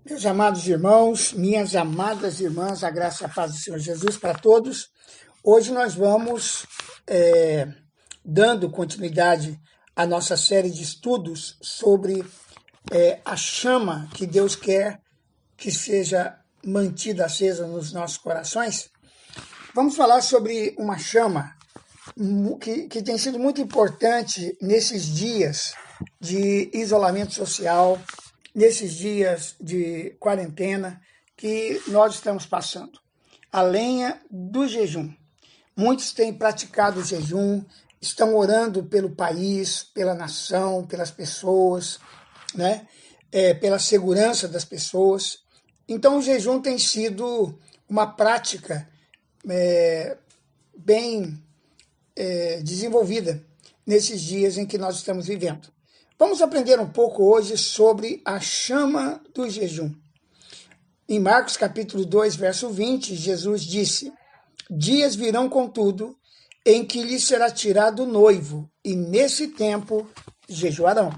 Meus amados irmãos, minhas amadas irmãs, a graça e a paz do Senhor Jesus para todos. Hoje nós vamos dando continuidade à nossa série de estudos sobre a chama que Deus quer que seja mantida acesa nos nossos corações. Vamos falar sobre uma chama que tem sido muito importante nesses dias de isolamento social, nesses dias de quarentena que nós estamos passando. A lenha do jejum. Muitos têm praticado o jejum, estão orando pelo país, pela nação, pelas pessoas, né? Pela segurança das pessoas. Então, o jejum tem sido uma prática bem desenvolvida nesses dias em que nós estamos vivendo. Vamos aprender um pouco hoje sobre a chama do jejum. Em Marcos capítulo 2, verso 20, Jesus disse: dias virão, contudo, em que lhes será tirado o noivo, e nesse tempo jejuarão.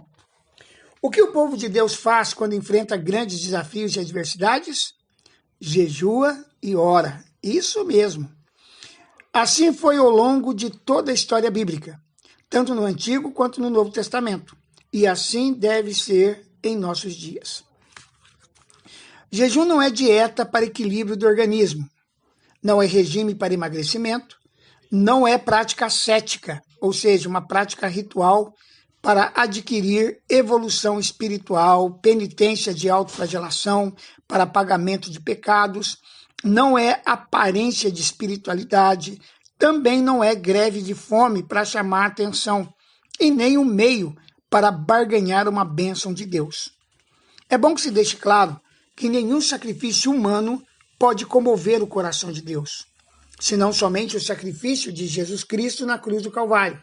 O que o povo de Deus faz quando enfrenta grandes desafios e adversidades? Jejua e ora. Isso mesmo. Assim foi ao longo de toda a história bíblica, tanto no Antigo quanto no Novo Testamento. E assim deve ser em nossos dias. Jejum não é dieta para equilíbrio do organismo, não é regime para emagrecimento, não é prática ascética, ou seja, uma prática ritual para adquirir evolução espiritual, penitência de autoflagelação, para pagamento de pecados, não é aparência de espiritualidade, também não é greve de fome para chamar atenção, e nem um meio para barganhar uma bênção de Deus. É bom que se deixe claro que nenhum sacrifício humano pode comover o coração de Deus, senão somente o sacrifício de Jesus Cristo na cruz do Calvário.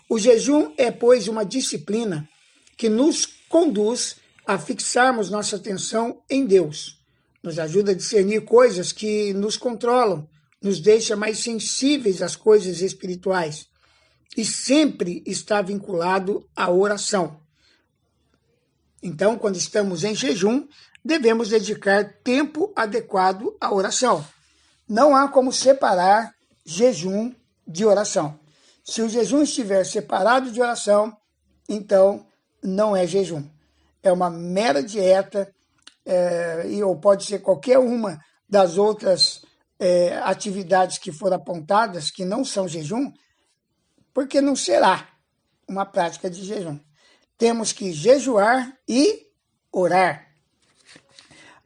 O jejum é, pois, uma disciplina que nos conduz a fixarmos nossa atenção em Deus. Nos ajuda a discernir coisas que nos controlam, nos deixa mais sensíveis às coisas espirituais e sempre está vinculado à oração. Então, quando estamos em jejum, devemos dedicar tempo adequado à oração. Não há como separar jejum de oração. Se o jejum estiver separado de oração, então não é jejum. É uma mera dieta, ou pode ser qualquer uma das outras atividades que foram apontadas, que não são jejum, porque não será uma prática de jejum. Temos que jejuar e orar.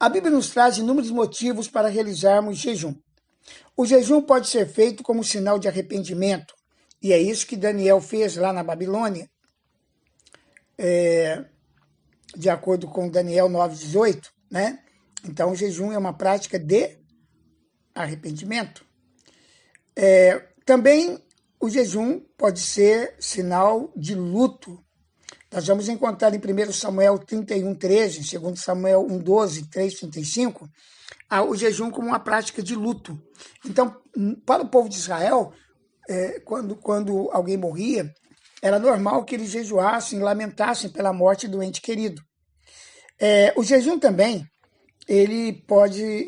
A Bíblia nos traz inúmeros motivos para realizarmos jejum. O jejum pode ser feito como sinal de arrependimento, e é isso que Daniel fez lá na Babilônia, de acordo com Daniel 9,18, né? Então, o jejum é uma prática de arrependimento. Também o jejum pode ser sinal de luto. Nós vamos encontrar em 1 Samuel 31:13, 2 Samuel 1:12, 3:35, o jejum como uma prática de luto. Então, para o povo de Israel, quando alguém morria, era normal que eles jejuassem, lamentassem pela morte do ente querido. O jejum também, ele pode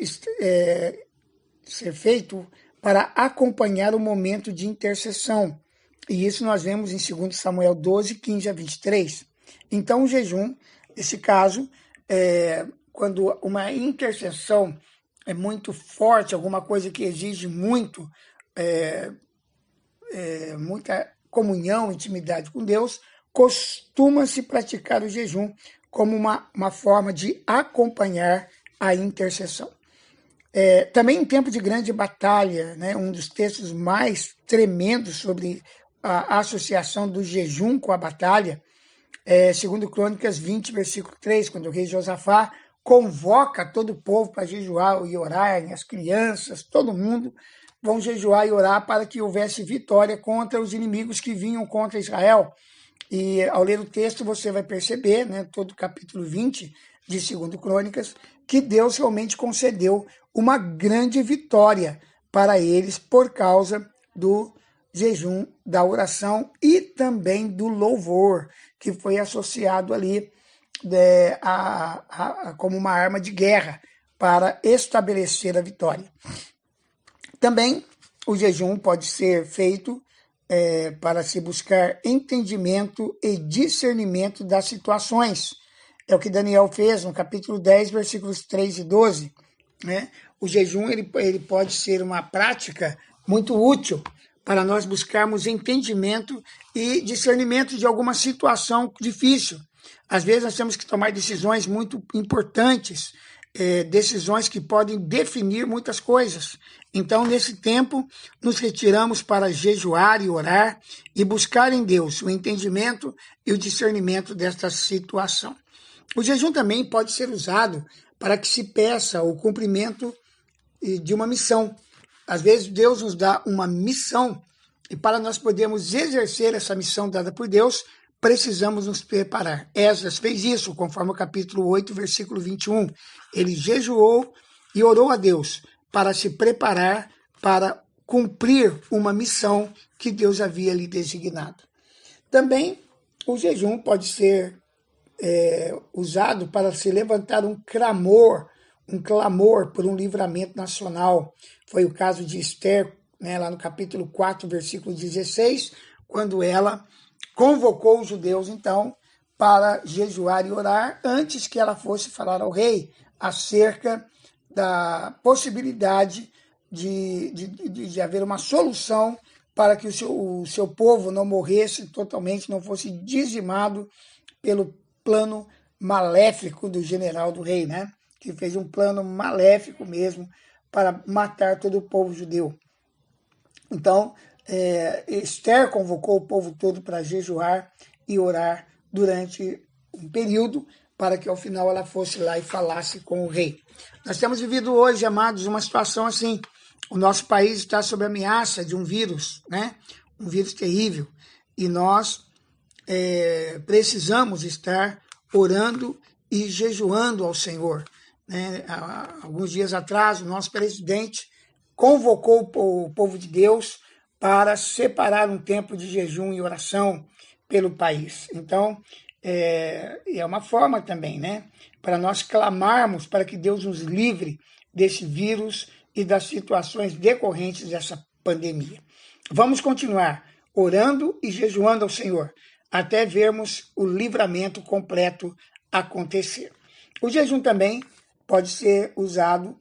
ser feito para acompanhar o momento de intercessão. E isso nós vemos em 2 Samuel 12, 15 a 23. Então, o jejum, nesse caso, quando uma intercessão é muito forte, alguma coisa que exige muita comunhão, intimidade com Deus, costuma-se praticar o jejum como uma forma de acompanhar a intercessão. Também em tempo de grande batalha, né, um dos textos mais tremendos sobre a associação do jejum com a batalha, segundo Crônicas 20, versículo 3, quando o rei Josafá convoca todo o povo para jejuar e orar, as crianças, todo mundo vão jejuar e orar para que houvesse vitória contra os inimigos que vinham contra Israel. E ao ler o texto você vai perceber, né, todo o capítulo 20 de 2 Crônicas, que Deus realmente concedeu uma grande vitória para eles por causa do jejum, da oração e também do louvor, que foi associado ali como uma arma de guerra para estabelecer a vitória. Também o jejum pode ser feito para se buscar entendimento e discernimento das situações. É o que Daniel fez no capítulo 10, versículos 3 e 12. Né? O jejum ele pode ser uma prática muito útil para nós buscarmos entendimento e discernimento de alguma situação difícil. Às vezes nós temos que tomar decisões muito importantes, decisões que podem definir muitas coisas. Então, nesse tempo, nos retiramos para jejuar e orar e buscar em Deus o entendimento e o discernimento desta situação. O jejum também pode ser usado para que se peça o cumprimento de uma missão. Às vezes, Deus nos dá uma missão e para nós podermos exercer essa missão dada por Deus, precisamos nos preparar. Esdras fez isso, conforme o capítulo 8, versículo 21. Ele jejuou e orou a Deus para se preparar para cumprir uma missão que Deus havia lhe designado. Também o jejum pode ser usado para se levantar um clamor por um livramento nacional. Foi o caso de Esther, né, lá no capítulo 4, versículo 16, quando ela convocou os judeus, então, para jejuar e orar antes que ela fosse falar ao rei acerca da possibilidade de haver uma solução para que o seu povo não morresse totalmente, não fosse dizimado pelo plano maléfico do general do rei, né? Que fez um plano maléfico mesmo para matar todo o povo judeu. Então, Esther convocou o povo todo para jejuar e orar durante um período para que ao final ela fosse lá e falasse com o rei. Nós temos vivido hoje, amados, uma situação assim. O nosso país está sob ameaça de um vírus, né? Um vírus terrível. E nós precisamos estar orando e jejuando ao Senhor. Né? Há alguns dias atrás, o nosso presidente convocou o povo de Deus para separar um tempo de jejum e oração pelo país. Então, é uma forma também, né? Para nós clamarmos para que Deus nos livre desse vírus e das situações decorrentes dessa pandemia. Vamos continuar orando e jejuando ao Senhor, até vermos o livramento completo acontecer. O jejum também pode ser usado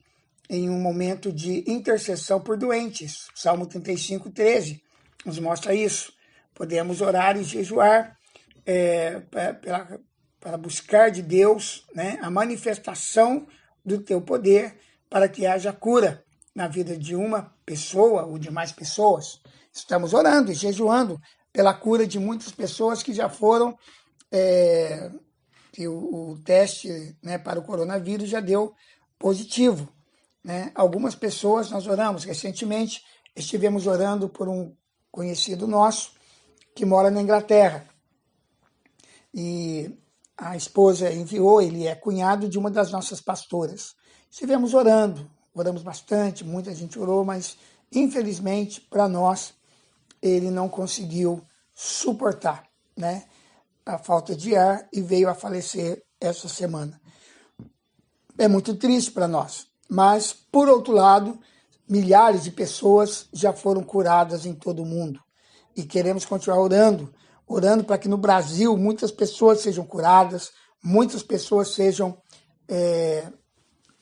em um momento de intercessão por doentes. Salmo 35, 13 nos mostra isso. Podemos orar e jejuar para buscar de Deus, né, a manifestação do teu poder para que haja cura na vida de uma pessoa ou de mais pessoas. Estamos orando e jejuando pela cura de muitas pessoas que já foram, que o teste, né, para o coronavírus já deu positivo. Né? Algumas pessoas nós oramos. Recentemente estivemos orando por um conhecido nosso que mora na Inglaterra. E a esposa enviou, ele é cunhado de uma das nossas pastoras. Estivemos oramos bastante, muita gente orou, mas infelizmente para nós ele não conseguiu suportar, né, a falta de ar e veio a falecer essa semana. É muito triste para nós, mas por outro lado, milhares de pessoas já foram curadas em todo o mundo e queremos continuar orando para que no Brasil muitas pessoas sejam curadas, muitas pessoas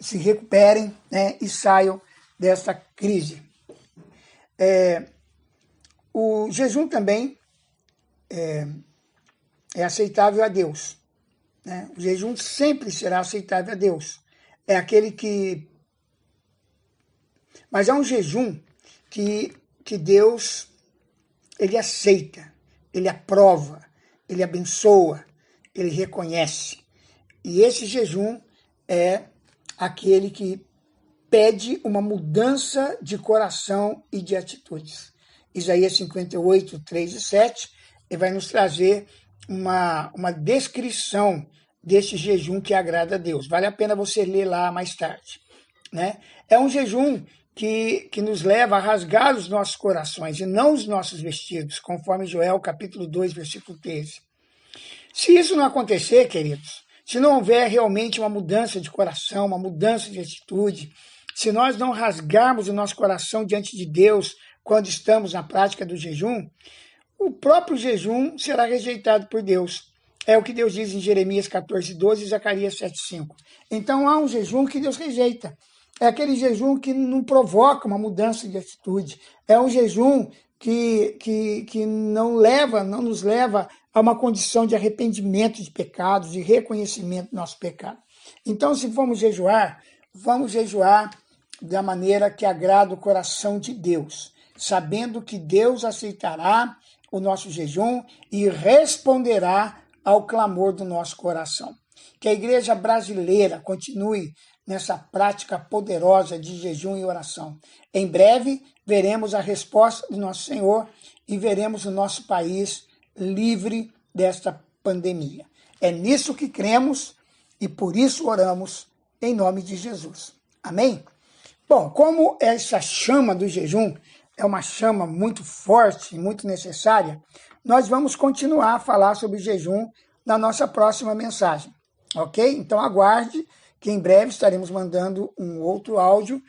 se recuperem, né, e saiam dessa crise. O jejum também é aceitável a Deus. Né? O jejum sempre será aceitável a Deus. É aquele que... Mas é um jejum que Deus ele aceita, ele aprova, ele abençoa, ele reconhece. E esse jejum é aquele que pede uma mudança de coração e de atitudes. Isaías 58, 3 e 7, ele vai nos trazer uma descrição desse jejum que agrada a Deus. Vale a pena você ler lá mais tarde. Né? É um jejum que nos leva a rasgar os nossos corações e não os nossos vestidos, conforme Joel capítulo 2, versículo 13. Se isso não acontecer, queridos, se não houver realmente uma mudança de coração, uma mudança de atitude, se nós não rasgarmos o nosso coração diante de Deus quando estamos na prática do jejum, o próprio jejum será rejeitado por Deus. É o que Deus diz em Jeremias 14:12 e Zacarias 7:5. Então há um jejum que Deus rejeita. É aquele jejum que não provoca uma mudança de atitude. É um jejum que não nos leva a uma condição de arrependimento de pecados, de reconhecimento do nosso pecado. Então, se vamos jejuar da maneira que agrada o coração de Deus, sabendo que Deus aceitará o nosso jejum e responderá ao clamor do nosso coração. Que a igreja brasileira continue nessa prática poderosa de jejum e oração. Em breve, veremos a resposta do nosso Senhor e veremos o nosso país livre desta pandemia. É nisso que cremos e por isso oramos em nome de Jesus. Amém? Bom, como essa chama do jejum é uma chama muito forte e muito necessária, nós vamos continuar a falar sobre jejum na nossa próxima mensagem, ok? Então aguarde que em breve estaremos mandando um outro áudio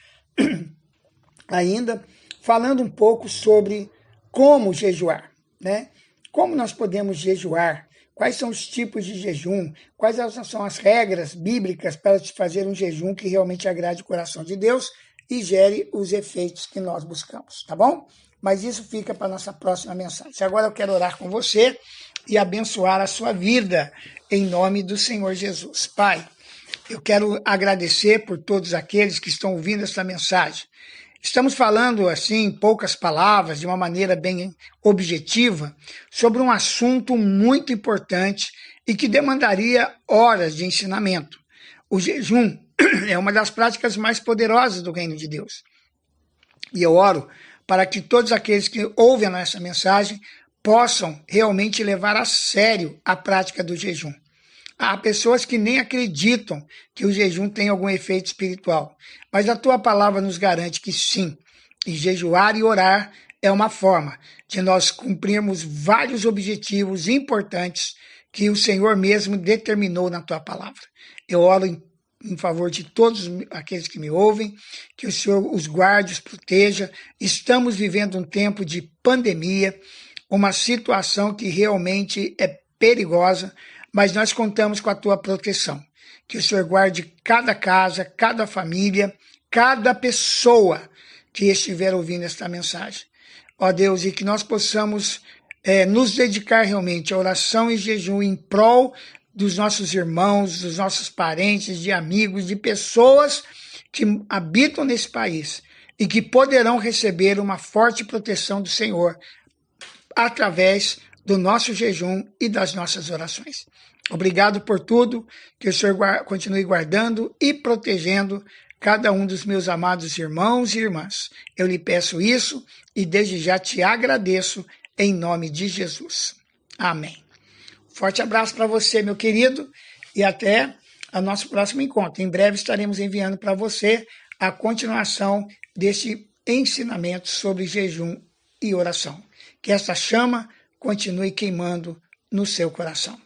ainda, falando um pouco sobre como jejuar, né? Como nós podemos jejuar, quais são os tipos de jejum, quais são as regras bíblicas para se fazer um jejum que realmente agrade o coração de Deus e gere os efeitos que nós buscamos, tá bom? Mas isso fica para a nossa próxima mensagem. Agora eu quero orar com você e abençoar a sua vida em nome do Senhor Jesus. Pai, eu quero agradecer por todos aqueles que estão ouvindo essa mensagem. Estamos falando, assim, em poucas palavras, de uma maneira bem objetiva, sobre um assunto muito importante e que demandaria horas de ensinamento. O jejum é uma das práticas mais poderosas do reino de Deus. E eu oro para que todos aqueles que ouvem a nossa mensagem possam realmente levar a sério a prática do jejum. Há pessoas que nem acreditam que o jejum tem algum efeito espiritual, mas a tua palavra nos garante que sim. E jejuar e orar é uma forma de nós cumprirmos vários objetivos importantes que o Senhor mesmo determinou na tua palavra. Eu oro em favor de todos aqueles que me ouvem, que o Senhor os guarde, os proteja. Estamos vivendo um tempo de pandemia, uma situação que realmente é perigosa, mas nós contamos com a tua proteção. Que o Senhor guarde cada casa, cada família, cada pessoa que estiver ouvindo esta mensagem. Ó Deus, e que nós possamos nos dedicar realmente à oração e jejum em prol dos nossos irmãos, dos nossos parentes, de amigos, de pessoas que habitam nesse país e que poderão receber uma forte proteção do Senhor através do nosso jejum e das nossas orações. Obrigado por tudo, que o Senhor continue guardando e protegendo cada um dos meus amados irmãos e irmãs. Eu lhe peço isso e desde já te agradeço em nome de Jesus. Amém. Forte abraço para você, meu querido, e até o nosso próximo encontro. Em breve estaremos enviando para você a continuação deste ensinamento sobre jejum e oração. Que essa chama continue queimando no seu coração.